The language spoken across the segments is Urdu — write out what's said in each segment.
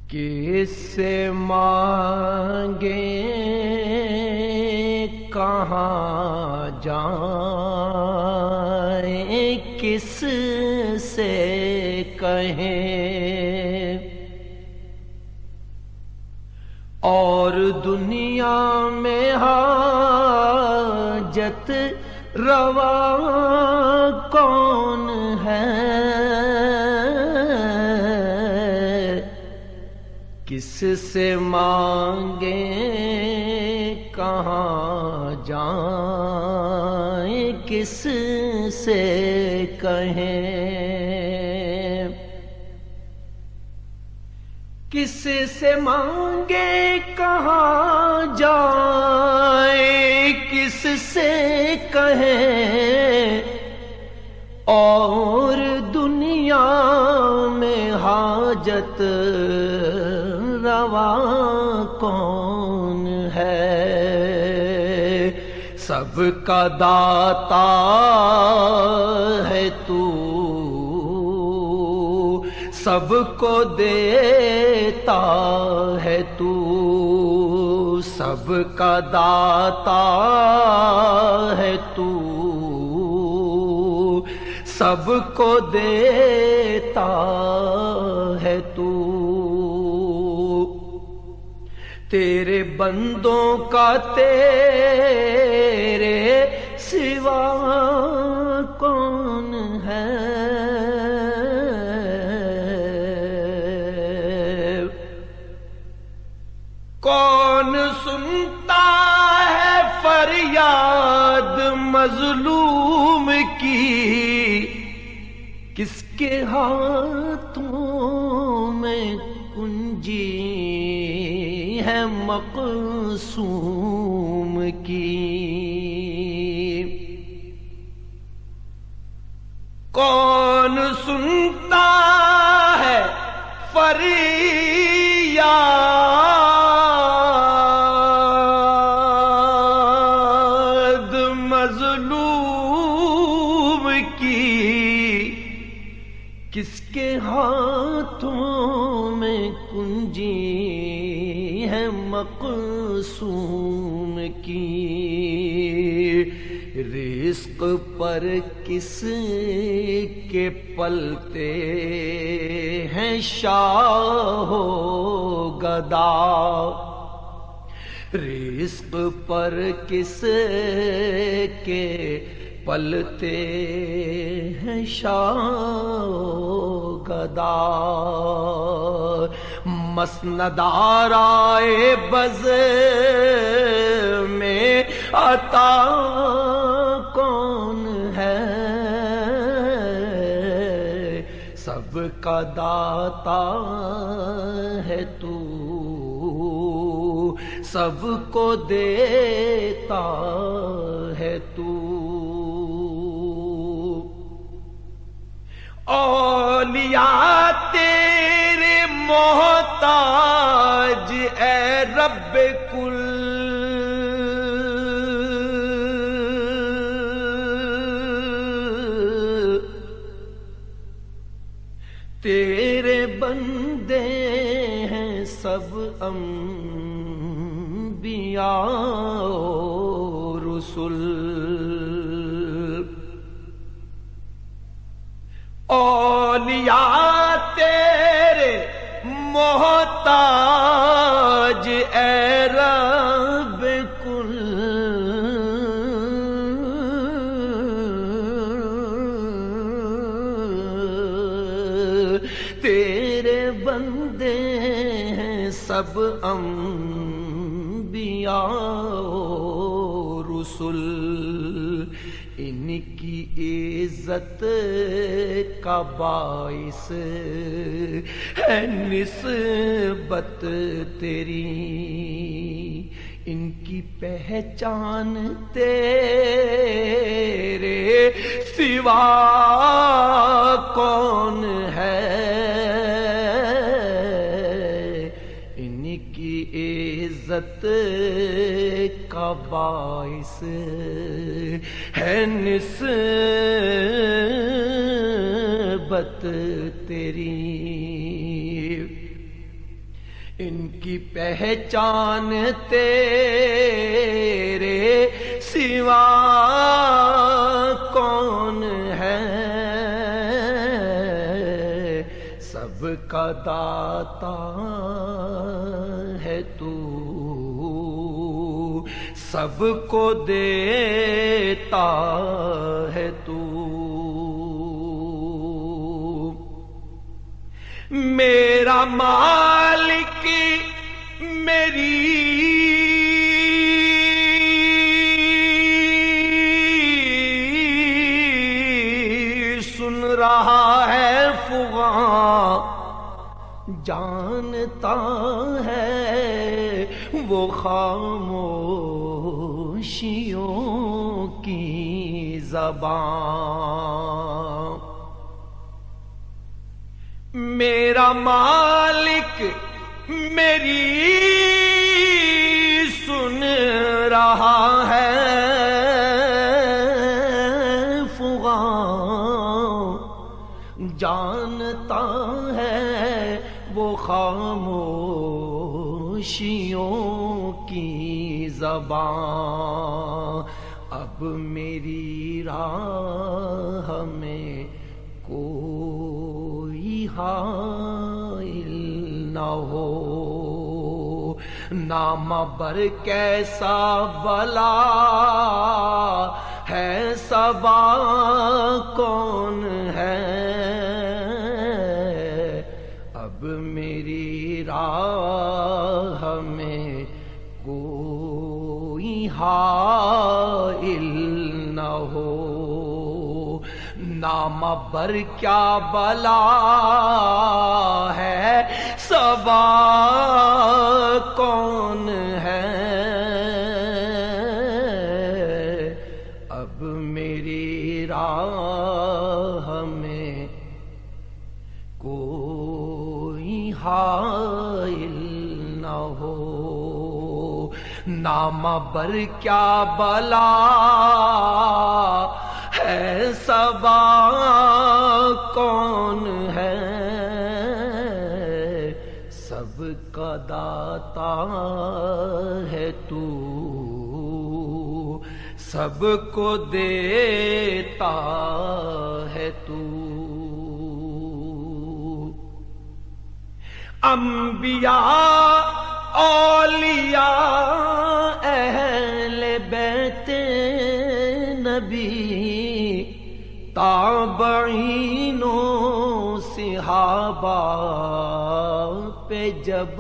کس سے مانگیں کہاں جائیں کس سے کہیں اور دنیا میں حاجت روا کون ہے کس سے مانگیں کہاں جائیں کس سے کہیں کس سے مانگیں کہاں جائیں کس سے کہیں اور دنیا میں حاجت روا کون ہے سب کا داتا ہے تو سب کو دیتا ہے تو سب کا داتا ہے تو سب کو دیتا ہے تو تیرے بندوں کا تیرے سوا کون ہے کون سنتا ہے فریاد مظلوم کی کس کے ہاتھوں میں کنجی ہے مقصوم کی کون سنتا ہے فریاد مظلوم کی کس کے ہاتھوں میں کنجی ہے مقصوم کی رزق پر کس کے پلتے ہیں شاہ و گدا رزق پر کس کے پلتے ہیں شاہ و گدا مسند آرائے بز میں عطا کون ہے سب کا داتا ہے تو سب کو دیتا ہے تو اولیاء تیرے محتاج اے رب کل تیرے بندے ہیں سب انبیاء و رسل اولیاء تیرے محتاج اے رب کل تیرے بندے ہیں سب انبیاء و رسل ان کی عزت کا باعث ہے نسبت تیری ان کی پہچان تیرے سوا کون ہے ان کی عزت کا باعث ہے نسبت تیری ان کی پہچان تیرے سوا کون ہے، سب کا داتا ہے تو، سب کو دیتا ہے تو، میرا مالک میری سن رہا ہے فغاں، جانتا ہے وہ خاموشیوں کی زبان، میرا مالک میری سن رہا ہے فغاں، جانتا ہے وہ خاموشیوں کی زبان، اب میری راہ میں کوئی حائل نہ ہو، نام بر کیسا بلا ہے صبا کون ہے، اب میری راہ میں کوئی حائل نہ ہو، نام بر کیا بلا ہے صبا کون ہے، اب میری راہ میں کوئی حائل نہ ہو، نام بر کیا بلا ہے صبا کون ہے، سب کا داتا ہے تو، سب کو دیتا ہے تو، انبیاء اولیاء اہل بیت نبی، تابعین و صحابہ پہ جب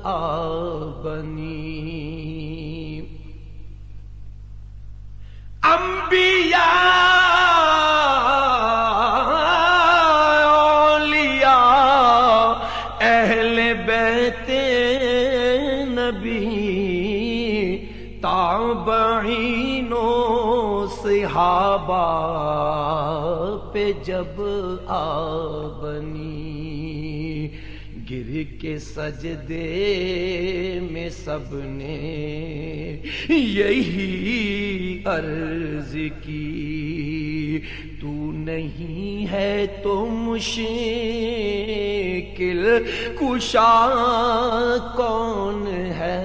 آ بنی، انبیاء اولیاء اہل بیت نبی، تابعین و صحابہ پہ جب آ بنی، گر کے سجدے میں سب نے یہی عرض کی، تو نہیں ہے تو مشکل کشا کون ہے،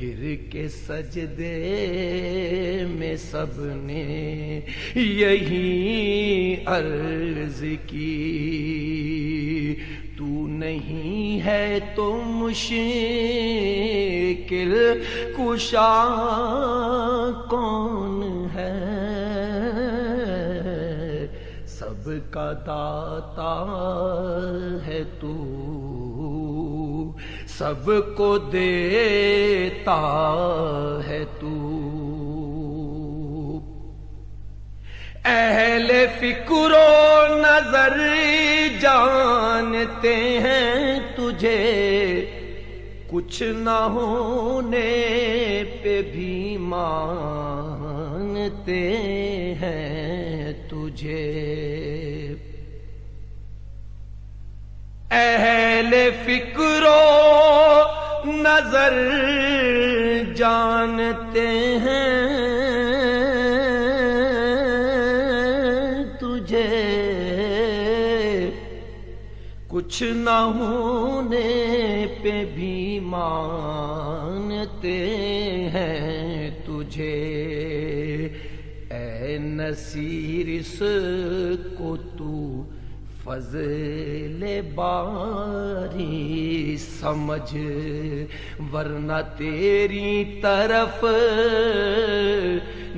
گر کے سجدے میں سب نے یہی عرض کی، تو نہیں ہے تو مشکل کشا کون ہے، سب کا داتا ہے تو، سب کو دیتا ہے تو، اہل فکر و نظر جانتے ہیں تجھے، کچھ نہ ہونے پہ بھی مانتے ہیں تجھے، اہل فکر و نظر جانتے ہیں تجھے، کچھ نہ ہونے پہ بھی مانتے ہیں تجھے، اے نصیر اس کو تو فضل باری سمجھ، ورنہ تیری طرف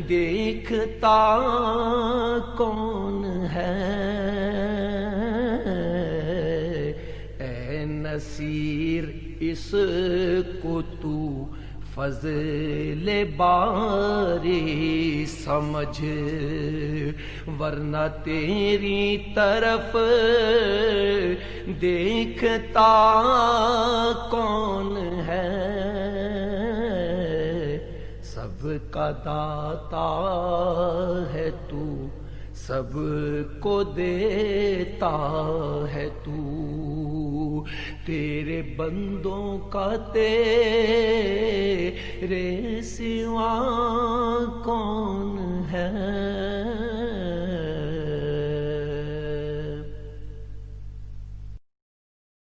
دیکھتا کون ہے، اے نصیر اس کو تو فضل باری سمجھ، ورنہ تیری طرف دیکھتا کون ہے، سب کا داتا ہے تو، سب کو دیتا ہے تو، تیرے بندوں کا تیرے سوا کون ہے؟